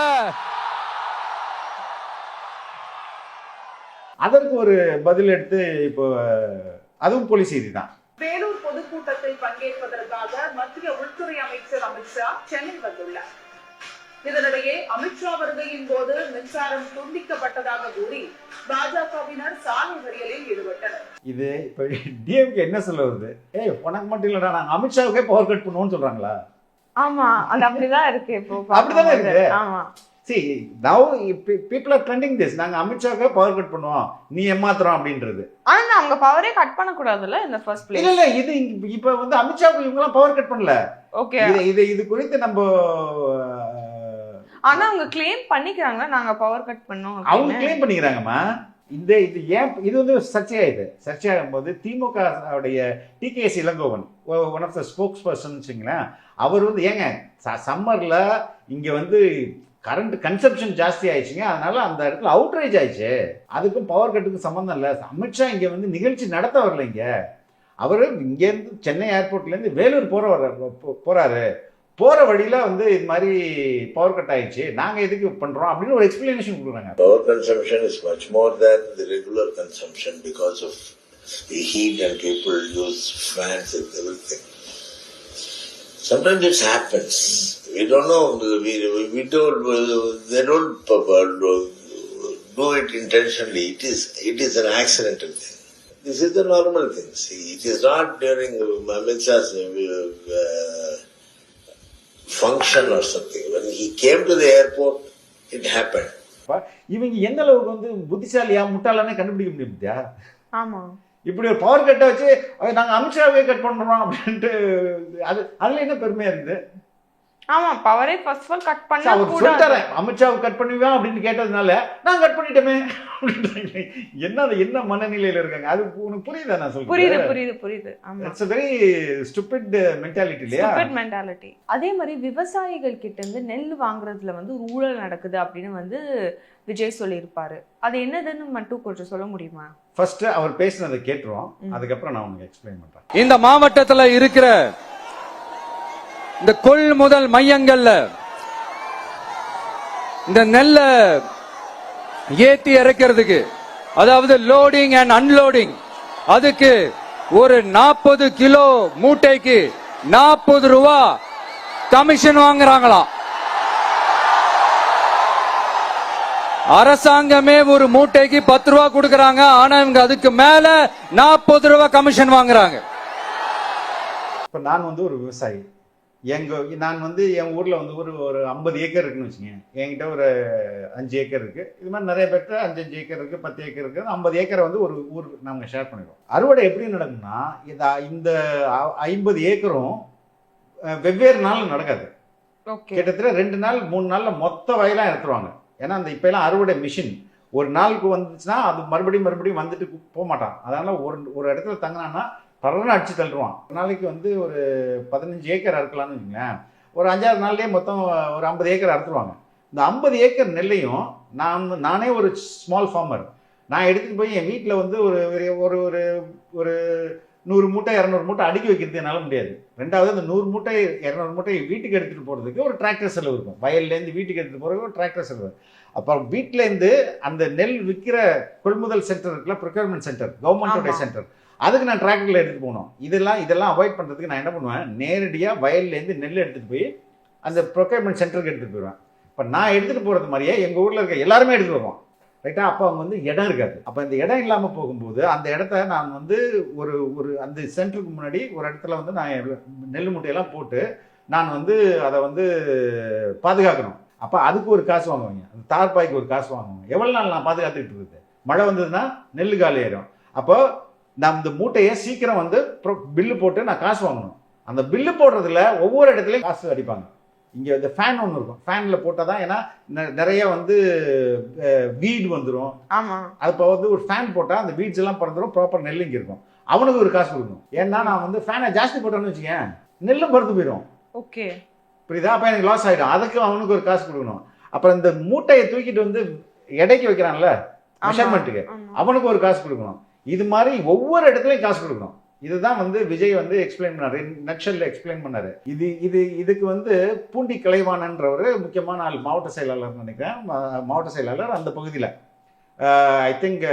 அதற்கு ஒரு பதில் எடுத்து இப்போ அதுவும் போலீஸ் செய்தி தான். வேலூர் பொதுக்கூட்டத்தில் பங்கேற்பதற்காக மத்திய உள்துறை அமைச்சர் அமித்ஷா சென்னை வந்துள்ளார். இதனிடையே அமித்ஷா வருகையின் போது மின்சாரம் துண்டிக்கப்பட்டதாக கூறி பாஜகவினர் சாலை மறியலில் ஈடுபட்டனர். இது இப்ப டிஎம்கே என்ன சொல்ல வருது? உனக்கு மட்டும் இல்லடா, நாங்க அமித்ஷாவுக்கே பவர் கட் பண்ணுவோம்னு சொல்றாங்களா? ஆமா, அது அப்படிதான் இருக்கு இப்போ. அப்படிதானே இருக்கு. ஆமா. See, now people are trending this. நாங்க அமித்ஷாவுக்கே பவர் கட் பண்ணுவோம், நீ ஏமாத்துறோம் அப்படின்றது. ஆனா அவங்க பவரே கட் பண்ண கூடாதுல்ல இந்த ஃபர்ஸ்ட் பிளேஸ். இல்ல இது இப்ப வந்து அமித்ஷாவுக்கு இவங்க எல்லாம் பவர் கட் பண்ணல. ஓகே. இது குறித்து நம்ம ஆனா அவங்க கிளைம் பண்ணிக்கிறாங்க நாங்க பவர் கட் பண்ணோம். அவங்க கிளைம் பண்ணிக்கிறாங்கம்மா. இது ஏன் இது வந்து சர்ச்சையாயுது. சர்ச்சையாகும் போது திமுக உடைய TKS Elangovan, one of the spokesperson வச்சுங்களேன், அவர் வந்து ஏங்க சம்மர்ல இங்க வந்து கரண்ட் கன்சப்ஷன் ஜாஸ்தி ஆயிடுச்சுங்க, அதனால அந்த இடத்துல அவுட்ரேஜ் ஆயிடுச்சு, அதுக்கும் பவர் கட்டுக்கும் சம்மந்தம் இல்லை. அமித்ஷா இங்க வந்து நிகழ்ச்சி நடத்த வரல. அவரு இங்கேருந்து சென்னை ஏர்போர்ட்லேருந்து வேலூர் போறாரு, போற வழியில வந்து இது மாதிரி பவர் கட் ஆயிடுச்சு, நாங்க எதுக்கு பண்றோம் அப்படின்னு ஒரு எக்ஸ்பிளனேஷன் கொடுக்குறாங்க. Power consumption is much more than the regular consumption because of the heat and people use fans and everything. Sometimes it happens. We don't know. We don't. They don't do it intentionally. It is an accidental thing. This is the normal thing. See, it is not during Amit's function or something. When he came to the airport, it happened. இவங்க எந்த அளவுக்கு வந்து புத்திசாலியா முட்டாளானே கண்டுபிடிக்க முடியுமா? ஆமா, இப்படி ஒரு பவர் கட்டை வச்சு நாங்க அமித்ஷாவே கட் பண்றோம் அப்படின்ட்டு அதுல என்ன பெருமையா இருக்குது? ஆமா, பவரே ஃபர்ஸ்ட் ஆஃப் ஆல் கட் பண்ணா அவர் சொல்லிட்டாரு அமித்ஷாவை கட் பண்ணுவா அப்படின்னு கேட்டதுனால நான் கட் பண்ணிட்டேமே. என்ன மனநிலையில இருக்காங்க? அது உனக்கு புரியுதா நான் சொல்றேன்? புரியுது. ஆமா, it's a very stupid mentality இல்லையா? stupid mentality. அதே மாதிரி விவசாயிகள் கிட்ட இருந்து நெல் வாங்குறதுல வந்து ஒரு ஊழல் நடக்குது அப்படின்னு வந்து விஜய் சொல்லியிருப்பாரு. அது என்னதுன்னு மட்டும் கொஞ்சம் சொல்ல முடியுமா? ஃபர்ஸ்ட் அவர் பேசினதை கேட்டுருவோம், அதுக்கப்புறம் நான் உங்களுக்கு எக்ஸ்பிளைன் பண்றேன். இந்த மாவட்டத்துல இருக்கிற இந்த கொள்முதல் மையங்கள்ல இந்த நெல்ல ஏத்தி இறக்கிறதுக்கு, அதாவது லோடிங் அண்ட் அன்லோடிங், அதுக்கு ஒரு 40 கிலோ மூட்டைக்கு 40 ரூபா கமிஷன் வாங்குறாங்களாம். அரசாங்கமே ஒரு மூட்டைக்கு 10 ரூபா கொடுக்கறாங்க, ஆனா இவங்க அதுக்கு மேல 40 ரூபா கமிஷன் வாங்குறாங்க. இப்ப நான் வந்து ஒரு விவசாயி. நான் வந்து என் ஊர்ல வந்து ஒரு 50 ஏக்கர் இருக்குன்னு வச்சுங்க. என்கிட்ட ஒரு 5 ஏக்கர் இருக்கு. இது மாதிரி நிறைய பேர்ட்ட 5 ஏக்கர் இருக்கு, 10 ஏக்கர் இருக்கு. 50 ஏக்கரை வந்து ஒரு ஊர் நாங்க ஷேர் பண்ணிடுவோம். அறுவடை எப்படி நடக்கும்னா, இந்த 50 ஏக்கரும் வெவ்வேறு நாள் நடக்காது. கிட்டத்தட்ட 2 நாள் 3 நாள்ல மொத்த வயலா எடுத்துருவாங்க. ஏன்னா அந்த இப்ப எல்லாம் அறுவடை மிஷின் ஒரு நாளுக்கு வந்துச்சுன்னா அது மறுபடியும் வந்துட்டு போக மாட்டான். அதனால ஒரு இடத்துல தங்கினான்னா பரவாயில்ல அடிச்சு தள்ளுவான். ஒரு நாளைக்கு வந்து ஒரு 15 ஏக்கர் அறுக்கலாம்னு வச்சுங்களேன். ஒரு 5-6 நாள்லயே மொத்தம் ஒரு 50 ஏக்கர் அறுத்துருவாங்க. இந்த 50 ஏக்கர் நெல்லையும் நானே ஒரு ஸ்மால் ஃபார்மர், நான் எடுத்துட்டு போய் என் வீட்டில் வந்து ஒரு 100 மூட்டை 200 மூட்டை அடுக்கி வைக்கிறது என்னால் முடியாது. ரெண்டாவது அந்த 100 மூட்டை 200 மூட்டை வீட்டுக்கு எடுத்துகிட்டு போகிறதுக்கு ஒரு டிராக்டர் செலவு இருக்கும். வயல்லேருந்து வீட்டுக்கு எடுத்துகிட்டு போகிறதுக்கு ஒரு டிராக்டர் செலவு. அப்புறம் வீட்டிலேருந்து அந்த நெல் விற்கிற கொள்முதல் சென்டர் இருக்குல்ல, ப்ரொக்யூர்மெண்ட் சென்டர், கவர்மெண்டோடைய சென்டர், அதுக்கு நான் டிராக்டரில் எடுத்துகிட்டு போகணும். இதெல்லாம் அவாய்ட் பண்ணுறதுக்கு நான் என்ன பண்ணுவேன், நேரடியாக வயல்லேருந்து நெல் எடுத்துகிட்டு போய் அந்த ப்ரொக்யூர்மெண்ட் சென்டருக்கு எடுத்துகிட்டு போயிடுவேன். இப்போ நான் எடுத்துகிட்டு போகிறது மாதிரியே எங்கள் ஊரில் இருக்க எல்லாருமே எடுத்துகிட்டு வருவோம். ரைட்டா? அப்போ அவங்க வந்து இடம் இருக்காது. அப்போ இந்த இடம் இல்லாமல் போகும்போது அந்த இடத்த நான் வந்து ஒரு அந்த சென்டருக்கு முன்னாடி ஒரு இடத்துல வந்து நான் நெல் மூட்டையெல்லாம் போட்டு நான் வந்து அதை வந்து பாதுகாக்கணும். அப்போ அதுக்கு ஒரு காசு வாங்குவாங்க, அந்த தார்பாய்க்கு ஒரு காசு வாங்குவாங்க. எவ்வளோ நாள் நான் பாதுகாத்துக்கிட்டு இருக்குது? மழை வந்ததுன்னா நெல் காலி ஆயிடும். அப்போ நான் இந்த மூட்டையை சீக்கிரம் வந்து பில்லு போட்டு நான் காசு வாங்கணும். அந்த பில்லு போடுறதுல ஒவ்வொரு இடத்துலையும் காசு அடிப்பாங்க. இங்கே இந்த ஃபேன் ஒன்று இருக்கும், ஃபேனில் போட்டால் தான், ஏன்னா நிறைய வந்து வீடு வந்துடும். ஆமாம், அப்போ வந்து ஒரு ஃபேன் போட்டால் அந்த வீட்ஸ் எல்லாம் பறந்துடும், ப்ராப்பர் நெல் இங்கே இருக்கும். அவனுக்கு ஒரு காசு கொடுக்கணும். ஏன்னா நான் வந்து ஃபேனை ஜாஸ்தி போட்டேன்னு வச்சுக்கேன், நெல்லும் பறந்து போயிடும். ஓகே, புரியுதா? அப்போ எனக்கு லாஸ் ஆகிடும். அதுக்கு அவனுக்கு ஒரு காசு கொடுக்கணும். அப்புறம் இந்த மூட்டையை தூக்கிட்டு வந்து எடைக்கு வைக்கிறான்ல மெஷர்மெண்ட்டுக்கு, அவனுக்கு ஒரு காசு கொடுக்கணும். இது மாதிரி ஒவ்வொரு இடத்துலையும் காசு கொடுக்கணும். இதுதான் வந்து விஜய் வந்து எக்ஸ்பிளைன் பண்ணாரு, நட்ஷல்ல எக்ஸ்பிளைன் பண்ணாரு. இதுக்கு வந்து பூண்டி கலைவாணன்றவர் முக்கியமான ஆள், மாவட்ட செயலாளர் நினைக்கிறேன், மாவட்ட செயலாளர் அந்த பகுதியில், ஐ திங்க்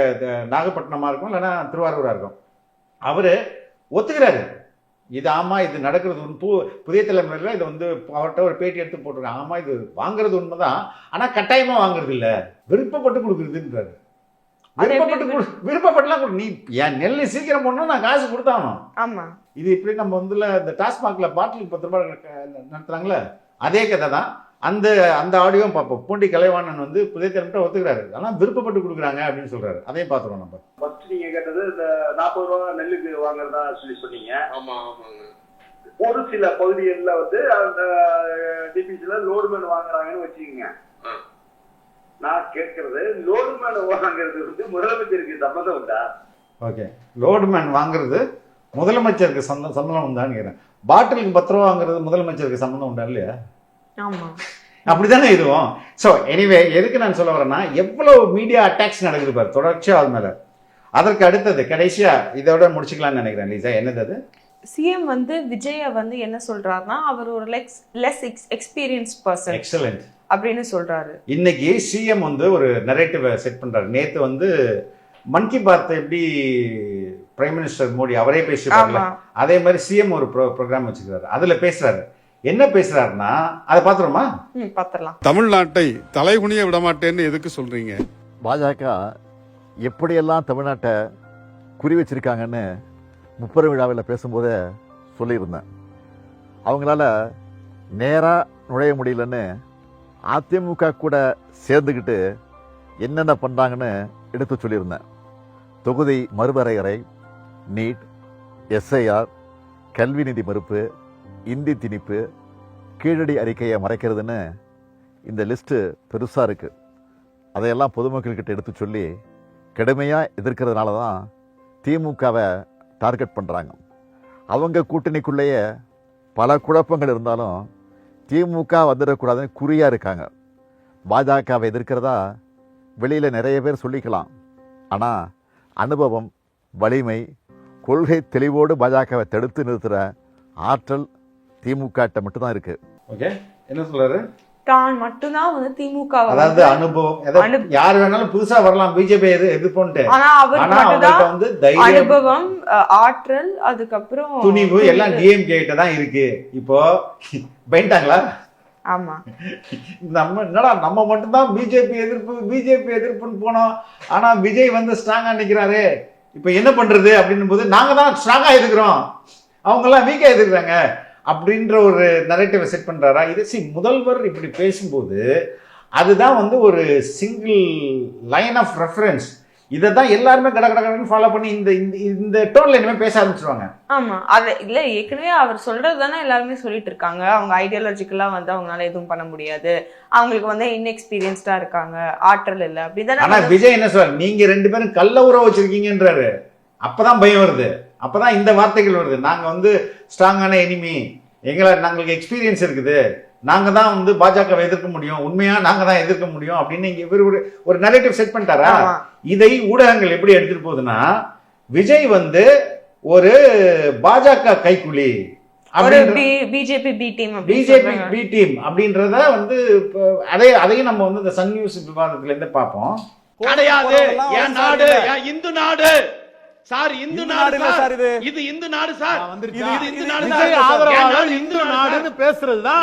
நாகப்பட்டினமா இருக்கும் இல்லைன்னா திருவாரூரா இருக்கும். அவரு ஒத்துக்கிறாரு, இது ஆமா இது நடக்கிறது புதிய தலைமுறையில் இது வந்து அவர்கிட்ட ஒரு பேட்டி எடுத்து போட்டிருக்காங்க. ஆமா இது வாங்குறது உண்மைதான், ஆனா கட்டாயமா வாங்குறது இல்ல, விருப்பப்பட்டு கொடுக்குறதுன்றாரு. விருப்பப்பட்டுலாம் கொடு, நீ என் நெல் சீக்கிரம் போடணும், நான் காசு கொடுத்தானோ. ஆமா, இது இப்படி நம்ம வந்து இந்த டாஸ்மாக்ல பாட்டிலுக்கு 10 ரூபாய் நடத்துறாங்களே அதே கதை தான். அந்த அந்த ஆடியோ பார்ப்போம். பூண்டி கலைவாணன் வந்து புதிய தலைமுறை ஒத்துக்கிறாரு, ஆனா விருப்பப்பட்டு கொடுக்குறாங்க அப்படின்னு சொல்றாரு. அதையும் பார்த்துருவோம் நம்ம. ஃபர்ஸ்ட் நீங்க கேட்டது இந்த 40 ரூபா நெல்லுக்கு வாங்குறதா சொல்லி சொன்னீங்க. ஆமாங்க. ஒரு சில பகுதிகளில் வந்து அந்த டிபிசில லோடுமேன் வாங்குறாங்கன்னு வச்சுக்கோங்க. நான் கேட்கறது லோடுமேன் வாங்குறது வந்து முதலமைச்சருக்கு சம்மந்தம் உண்டா? ஓகே, லோடுமேன் வாங்குறது முதலமைச்சருக்கு சம்பளம் உண்டான்னு கேட்கிறேன். பாட்டிலுக்கு 10 ரூபா வாங்குறது முதலமைச்சருக்கு சம்பந்தம் உண்டா இல்லையா? ஆமா, அப்படித்தானே இதுவும். ஸோ எனிவே, எதுக்கு நான் சொல்ல வரேன்னா, எவ்வளவு மீடியா அட்டாக்ஸ் நடக்குது பாரு தொடர்ச்சியா அது மேல. அதற்கு அடுத்தது கடைசியா இதோட முடிச்சுக்கலாம்னு நினைக்கிறேன். லீசா, என்னது அது? சிஎம் வந்து விஜய வந்து என்ன சொல்றாருன்னா, அவர் ஒரு லெஸ் எக்ஸ்பீரியன்ஸ்ட் பர்சன். எக்ஸலென்ட் அப்படின்னு சொல்றாரு. இன்னைக்கு சிஎம் வந்து ஒரு நரேட்டிவை செட் பண்றாரு. நேத்து வந்து மன் கி பாத் எப்படி பிரைம் மினிஸ்டர் மோடி அவரே பேசுறாரு, அதே மாதிரி சிஎம் ஒரு ப்ரோக்ராம் வச்சுக்கிறாரு. அதுல பேசுறாரு. என்ன பேசுறாருன்னா அதை பாத்துருமா? பாத்துடலாம். தமிழ்நாட்டை தலைகுனிய விட மாட்டேன்னு எதுக்கு சொல்றீங்க? பாஜக எப்படியெல்லாம் தமிழ்நாட்டை குறி வச்சிருக்காங்கன்னு முப்பெரும் விழாவில் பேசும்போதே சொல்லியிருந்தேன். அவங்களால நேராக நுழைய முடியலன்னு அதிமுக கூட சேர்ந்துக்கிட்டு என்னென்ன பண்ணுறாங்கன்னு எடுத்து சொல்லியிருந்தேன். தொகுதி மறுவரையறை, நீட், எஸ்ஐஆர், கல்வி நிதி மறுப்பு, இந்தி திணிப்பு, கீழடி அறிக்கையை மறைக்கிறதுன்னு இந்த லிஸ்ட்டு பெருசாக இருக்குது. அதையெல்லாம் பொதுமக்கள்கிட்ட எடுத்து சொல்லி கடுமையாக எதிர்க்கிறதுனால தான் திமுகவை டார்கெட் பண்ணுறாங்க. அவங்க கூட்டணிக்குள்ளேயே பல குழப்பங்கள் இருந்தாலும் திமுக வந்துடக்கூடாதுன்னு குறியாக இருக்காங்க. பாஜகவை எதிர்க்கிறதா வெளியில் நிறைய பேர் சொல்லிக்கலாம். ஆனால் அனுபவம், வலிமை, கொள்கை தெளிவோடு பாஜகவை தடுத்து நிறுத்துகிற ஆற்றல் திமுக மட்டும்தான் இருக்கு. ஓகே, என்ன சொல்றாரு? தான் மட்டும்தான் வந்து திமுக, அதாவது அனுபவம், யார் வேணாலும் புதுசா வரலாம் பிஜேபி எதிர்ப்பு, ஆனா அவருக்கு வந்து அனுபவம், ஆற்றல், அதுக்கப்புறம் துணிவு எல்லாம் டிஎம்கே கிட்ட தான் இருக்கு. இப்போ பயன்ட்டாங்களா? ஆமா, நம்ம என்னடா நம்ம மட்டும்தான் பிஜேபி எதிர்ப்புன்னு போனோம், ஆனா விஜய் வந்து ஸ்ட்ராங்கா நிக்கிறாரு, இப்ப என்ன பண்றது அப்படின்னும் போது நாங்க தான் ஸ்ட்ராங்கா எதிர்க்கிறோம், அவங்க எல்லாம் வீக்கா எதிர்க்கிறாங்க அப்படின்ற ஒரு நரேட்டிவை செட் பண்றாரா? இது முதல்வர் இப்படி பேசும்போது அதுதான் வந்து ஒரு சிங்கிள் லைன் ஆஃப் ரெஃபரன்ஸ். இதை தான் எல்லாருமே கடகடன்னு ஃபாலோ பண்ணி இந்த இந்த டோன்ல இனிமே பேச ஆரம்பிச்சிருவாங்க. ஆமா, அது இல்ல, ஏற்கனவே அவர் சொல்றது தானே எல்லாருமே சொல்லிட்டு இருக்காங்க. அவங்க ஐடியாலஜிக்கலா வந்து அவங்களால எதுவும் பண்ண முடியாது, அவங்களுக்கு வந்து இன்எக்ஸ்பீரியன்ஸ்டா இருக்காங்க, ஆற்றல் இல்லை அப்படிதான். ஆனா விஜய் என்ன சொல்ற, நீங்க 2 பேரும் கள்ள உறவு வச்சிருக்கீங்கன்றாரு. அப்பதான் பயம் வருது, அப்பதான் இந்த வார்த்தைகள் வருது. நாங்க வந்து ஸ்ட்ராங்கான எனிமி, நாங்களுக்கு எக்ஸ்பீரியன்ஸ் இருக்குது, நாங்க தான் வந்து பாஜகவை எதிர்க்க முடியும், உண்மையா நாங்க தான் எதிர்க்க முடியும் அப்படின்னு இவர் ஒரு நரேட்டிவ் செட் பண்ணிட்டாரா? இதை ஊடகங்கள் எப்படி எடுத்துட்டு போகுதுன்னா, விஜய் வந்து ஒரு பாஜக கைக்குலி, பிஜேபி பி டீம் அப்படின்றத வந்து அதையும் நம்ம வந்து இந்த சன் நியூஸ் விவாதத்துல இருந்து பார்ப்போம். கிடையாது, என் நாடு, இந்து நாடு சார், இந்து நாடு சார், இது இந்து நாடு சார், இது இந்து நாடு சார், இந்து நாடுன்னு பேசுறதுதான்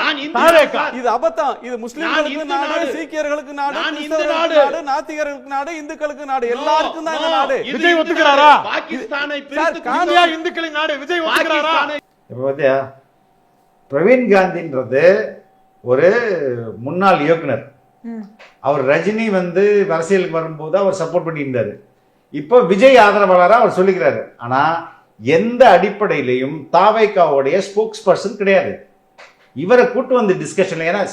இது அபத்தம். இது முஸ்லிம்களுக்கு நாடு, சீக்கியர்களுக்கு நாடு, கிறிஸ்தவர்களுக்கு நாடு, நாத்திகர்களுக்கு நாடு, இந்துக்களுக்கு நாடு, எல்லாருக்கும் தான் இந்த நாடு. விஜய் ஒத்துக்கிறாரா? பாகிஸ்தானை பிரித்து இந்துக்களின் நாடு விஜய் ஒத்துக்கிறாரா? இப்ப பாத்தியா, பிரவீன் காந்தின்றது ஒரு முன்னாள் இயக்குனர். அவர் ரஜினி வந்து அரசியலுக்கு வரும்போது அவர் சப்போர்ட் பண்ணி இருந்தாரு. இப்போ விஜய் ஆதரவாளராக அவர் சொல்லிக்கிறாரு. ஆனா எந்த அடிப்படையிலையும் தாவேகாவுடைய ஸ்போக்ஸ் பர்சன் கிடையாது. இவரை கூட்டு வந்து டிஸ்கஷன்ல, ஏன்னா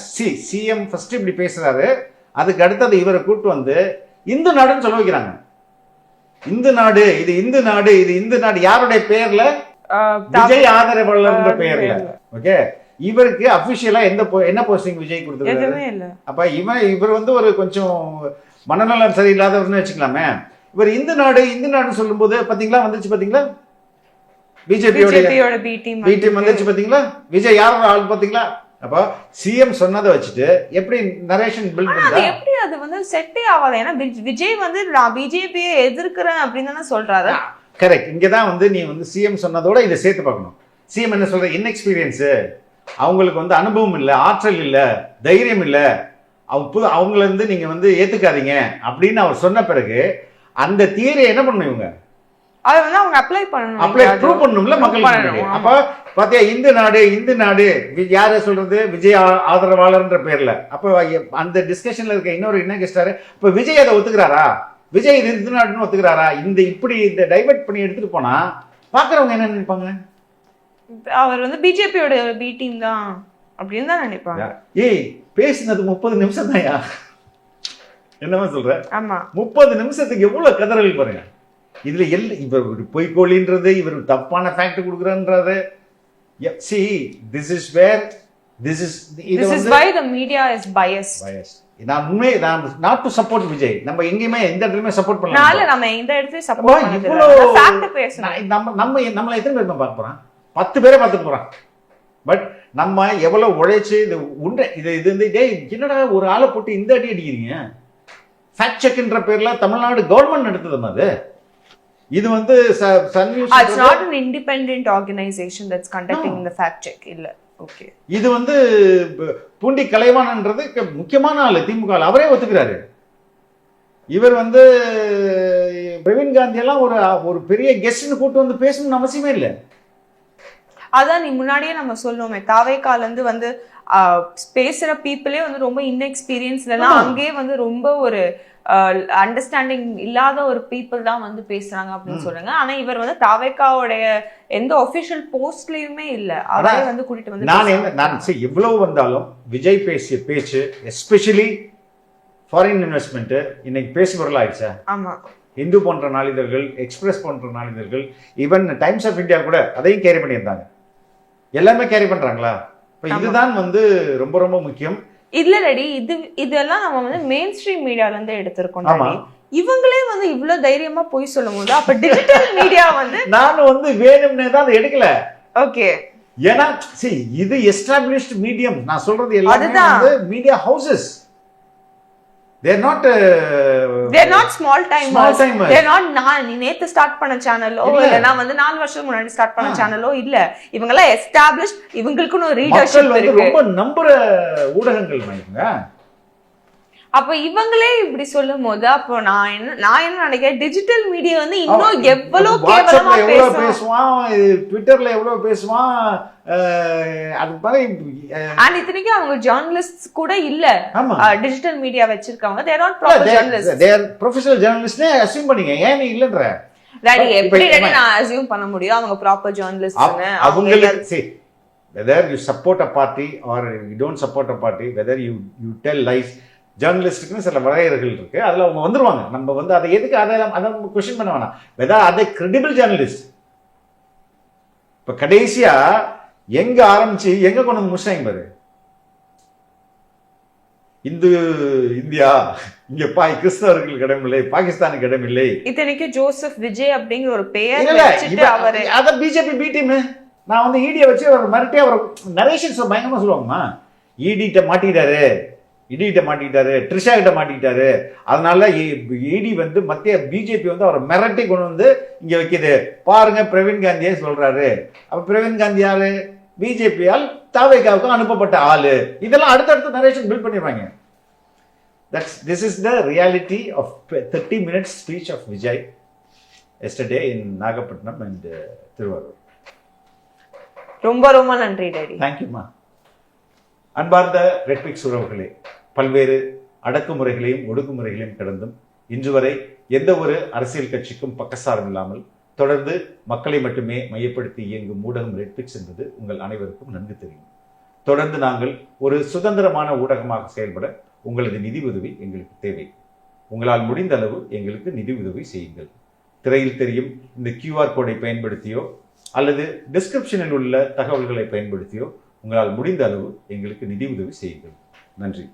சிஎம் ஃபர்ஸ்ட் இப்படி பேசுறாரு, அதுக்கு அடுத்தது இவரை கூட்டு வந்து இந்து நாடுன்னு சொல்ல வைக்கிறாங்க. இந்து நாடு, இது இந்து நாடு, இது இந்து நாடு யாருடைய பெயர்ல? விஜய் ஆதரவாளர் பெயர்ல. ஓகே, இவருக்கு அபிஷியலா என்ன போஸ்டிங் விஜய் கொடுத்துருக்காரு? அப்ப இவர் வந்து ஒரு கொஞ்சம் மனநலம் சரியில்லாதவர்னு வச்சுக்கலாமே. இவர் இந்து நாடுன்னு சொல்லும் போது பாத்தீங்களா, வந்துச்சு பாத்தீங்களா, பிஜேபியோட பி டீம் வந்துச்சு பாத்தீங்களா, விஜய் யாரோட ஆள் பாத்தீங்களா? அப்ப சிஎம் சொன்னதை வச்சுட்டு எப்படி நரேஷன் பில்ட் பண்ணா எப்படி அது வந்து செட்டே ஆகாது. ஏன்னா விஜய் வந்து நான் பிஜேபியை எதிர்க்கிறேன் அப்படின்னு தானே சொல்றாரு. கரெக்ட். இங்கதான் வந்து நீ வந்து சிஎம் சொன்னதோட இதை சேர்த்து பார்க்கணும். சிஎம் என்ன சொல்ற, இன்எக்ஸ்பீரியன்ஸு, அவங்களுக்கு வந்து அனுபவம் இல்லை, ஆற்றல் இல்லை, தைரியம் இல்லை, அவங்கள வந்து நீங்க வந்து ஏத்துக்காதீங்க அப்படின்னு அவர் சொன்ன பிறகு அந்த தியரியை என்ன பண்ணணும் இவங்க? அதை வந்து அவங்க அப்ளை ப்ரூவ் பண்ணணும்ல மக்களுக்கு. அப்ப பாத்தியா, இந்து நாடு யார சொல்றது, விஜய் ஆதரவாளர்ன்ற பேர்ல. அப்ப அந்த டிஸ்கஷன்ல இருக்க இன்னொரு என்ன கேஸ்டாரு, இப்ப விஜய் அதை ஒத்துக்கிறாரா, விஜய் இது இந்து நாடுன்னு ஒத்துக்கிறாரா? இப்படி இந்த டைவர்ட் பண்ணி எடுத்துட்டு போனா பாக்குறவங்க என்ன நினைப்பாங்க? அவர் வந்து பிஜேபியோட பி டீம் தான் அப்படின்னு தான் நினைப்பாங்க. ஏய், பேசினது 30 நிமிஷம் தான்யா. என்னமா சொல்ற? ஆமா, 30 நிமிஷத்துக்கு எவ்வளவு கதறல் பாருங்க. இதுல இவர் ஒரு பொய்கோழின்றது, இவர் தப்பான fact கொடுக்குறன்றது. See, this is why the media is biased. நான் not to support விஜய். நம்ம எங்கேயுமே எந்த இடத்துலயுமே சப்போர்ட் பண்ணலாம். நாளை நம்ம இந்த இடத்துல சப்போர்ட் பண்ணல. ஃபேக்ட் பேசணும். நம்மள எத்தனை பேர் பார்க்க போறோம்? 10 பேரை பார்த்துட்டு போறான். பட் நம்ம எவ்வளவு உழைச்சு இது உண்மை இது டேய் என்னடா ஒரு ஆளை போட்டு இந்த அடி அடிக்கிறீங்க? ஃபேக்ட் செக்ன்ற பேர்ல தமிழ்நாடு கவர்மெண்ட் நடத்துது அது. இது வந்து Sun News, it's not an independent organization that's conducting the fact check. இல்ல, ஓகே. இது வந்து பூண்டி கலைவாணன்றது முக்கியமான ஆளு திமுக, அவரே ஒத்துக்கிறாரு. இவர் வந்து பிரவீன் காந்தி எல்லாம் ஒரு பெரிய கெஸ்ட்னு கூட்டு வந்து பேசணும்னு அவசியமே இல்லை. அதான் நீ முன்னாடியே நம்ம சொல்லுவோமே, தாவேக்கால இருந்து வந்து பேசுற பீப்புளே வந்து ரொம்ப இன்எக்ஸ்பீரியன்ஸ் இல்லைன்னா அங்கேயே வந்து ரொம்ப ஒரு அண்டர்ஸ்டாண்டிங் இல்லாத ஒரு பீப்புள் தான் வந்து பேசுறாங்க அப்படின்னு சொல்றாங்க. ஆனா இவர் வந்து தாவேக்காவுடைய எந்த ஒபிஷியல் போஸ்ட்லயுமே இல்ல, அவரே வந்து கூட்டிட்டு வந்து நான் எவ்வளவு வந்தாலும் விஜய் பேசிய பேச்சு, எஸ்பெஷலி ஃபாரின் இன்வெஸ்ட்மெண்ட் இன்னைக்கு பேசு பொருள் ஆயிடுச்சா? ஆமா, இந்து போன்ற நாளிதழ்கள், எக்ஸ்பிரஸ் போன்ற நாளிதழ்கள், ஈவன் டைம்ஸ் ஆஃப் இந்தியா கூட அதையும் கேரி பண்ணியிருந்தாங்க. எல்லாமே கேரி பண்றாங்களா? இதுதான் வந்து ரொம்ப ரொம்ப முக்கியம். இல்ல ரெடி, இதெல்லாம் நம்ம வந்து மெயின் ஸ்ட்ரீம் மீடியால இருந்து எடுத்திருக்கோம். இவங்களே வந்து இவ்வளவு தைரியமா போய் சொல்லும் போது அப்ப டிஜிட்டல் மீடியா வந்து நானும் வந்து வேணும்னே தான் அதை எடுக்கல. ஓகே, ஏன்னா இது எஸ்டாப்லிஷ்ட் மீடியம். நான் சொல்றது எல்லாமே media houses. They're not small timers. They're not நீ நேத்து ஸ்டார்ட் பண்ண சேனலோ இல்லனா வந்து 4 வருஷம் முன்னாடி ஸ்டார்ட் பண்ண சேனலோ இல்ல. இவங்க எல்லாம் எஸ்டாப்லிஷ்ட், இவங்களுக்குன்னு ஒரு ரீடர்ஷிப் இருக்கு. ரொம்ப நம்புற ஊடகங்கள் வாங்குங்க. அப்ப இவங்களே இப்படி சொல்லும்போது அப்போ நான் என்ன நினைக்கிறேன், டிஜிட்டல் மீடியா வந்து இன்னும் எவ்வளவு கேவலமா பேசுவான், ட்விட்டர்ல எவ்வளவு பேசுவான். அது மாதிரி இத்தனைக்கும் அவங்க ஜர்னலிஸ்ட் கூட இல்ல, டிஜிட்டல் மீடியா வச்சிருக்காங்க. they are not proper journalists. they are professional journalists னே அஸ்யூம் பண்ணீங்க. ஏன் நீ இல்லன்ற டாடி எப்படி நான் அஸ்யூம் பண்ண முடியும் அவங்க ப்ராப்பர் ஜர்னலிஸ்ட்னு? அவங்களுக்கு whether you support a party or you don't support a party, whether you tell lies, ஜேர்னலிஸ்டுக்குன்னு சில வரையறைகள் இருக்கு. அதுல அவங்க வந்துருவாங்க. நம்ம வந்து அதை எதுக்கு அதை கொஸ்டின் பண்ண வேணாம். வெதர் அதை கிரெடிபிள் ஜேர்னலிஸ்ட். இப்ப கடைசியா எங்க ஆரம்பிச்சு எங்க கொண்டு வந்து முடிச்சாங்க பாரு. இந்தியா இங்க கிறிஸ்தவர்களுக்கு இடமில்லை, பாகிஸ்தானுக்கு இடமில்லை. இத்தனைக்கு ஜோசப் விஜய் அப்படிங்கிற ஒரு பெயர் வச்சுட்டு அவரு அத பிஜேபி பி டீம். நான் வந்து ஈடியை வச்சு அவர் மிரட்டி அவர் நரேஷன்ஸ் பயங்கரமா சொல்லுவாங்கம்மா. ஈடிட்ட மாட்டிக்கிட்டாரு, ட்ரிஷா கிட்ட மாட்டிக்கிட்டாரு. அதனால ஈடி வந்து மத்திய பிஜேபி வந்து அவரை மிரட்டி கொண்டு வந்து இங்க வைக்குது. பாருங்க பிரவீன் காந்தியே சொல்றாரு. அப்ப பிரவீன் காந்தி யாரு? பிஜேபியால் தாவேகாவுக்கு அனுப்பப்பட்ட ஆளு. இதெல்லாம் அடுத்தடுத்து நரேஷன் பில்ட் பண்ணிடுவாங்க. This is the reality of 30 minutes speech of Vijay yesterday in Nagapattinam and Thiruvarur. ரொம்ப ரொம்ப நன்றி டாடி. தேங்க்யூமா. அன்பார்ந்த ரெட்பிக்ஸ் உறவுகளே, பல்வேறு அடக்குமுறைகளையும் ஒடுக்குமுறைகளையும் கடந்தும் இன்று வரை எந்த ஒரு அரசியல் கட்சிக்கும் பக்கசாரம் இல்லாமல் தொடர்ந்து மக்களை மட்டுமே மையப்படுத்தி இயங்கும் ஊடகம் ரெட்பிக்ஸ் என்பது உங்கள் அனைவருக்கும் நன்கு தெரியும். தொடர்ந்து நாங்கள் ஒரு சுதந்திரமான ஊடகமாக செயல்பட உங்களது நிதி உதவி எங்களுக்கு தேவை. உங்களால் முடிந்த அளவு எங்களுக்கு நிதி உதவி செய்யுங்கள். திரையில் தெரியும் இந்த QR கோடை பயன்படுத்தியோ அல்லது டிஸ்கிரிப்ஷனில் உள்ள தகவல்களை பயன்படுத்தியோ உங்களால் முடிந்த அளவு எங்களுக்கு நிதி உதவி செய்யுங்கள். நன்றி.